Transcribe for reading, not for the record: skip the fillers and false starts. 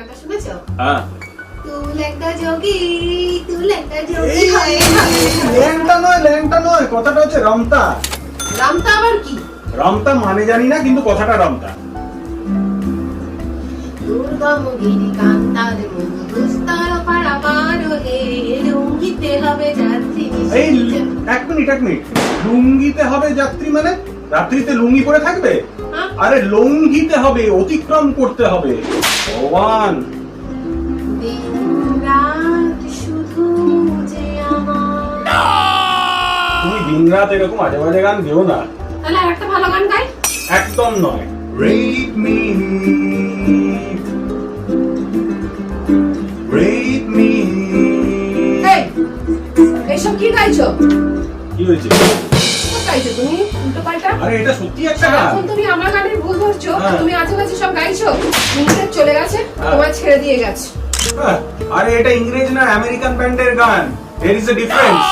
গানটা শুনেছো? হ্যাঁ তুল একটা যোগী, তুল একটা যোগী হয়। ল্যাংটা নয়, কথাটা হচ্ছে রমতা। রামতা আবার কি? রমতা মানে জানি না, কিন্তু কথাটা রমতা। দুর্গম গিরি কান্তার মধুস্তর পারাপার হলে লুঙ্গিতে হবে যাত্রী এই এক মিনিট, লুঙ্গিতে হবে যাত্রী মানে রাত্রিতে লুঙ্গি পরে থাকবে? হ্যাঁ? আরে লঙ্ঘিতে হবে, অতিক্রম করতে হবে। ভগবান, দিন রাত শুধু যে আমার। তুমি দিনরাত এরকম আজে বাজে গান গেও না। তাহলে একটা ভালো গান গাই। একদম নয়। Rape me, rape me। এই, এইসব কি গাইছো? কি হয়েছে? কি গাইছো তুমি উল্টো পাল্টা? আরে এটা সত্যি একটা গান। এখন তুমি আমার গানের ভুল ধরছো, হ্যাঁ। তুমি আজে বাজে সব গাইছো। ইংরেজ চলে গেছে, হ্যাঁ। তোমায় ছেড়ে দিয়ে গেছে। আরে এটা ইংরেজ না, আমেরিকান ব্যান্ডের গান। There is a difference.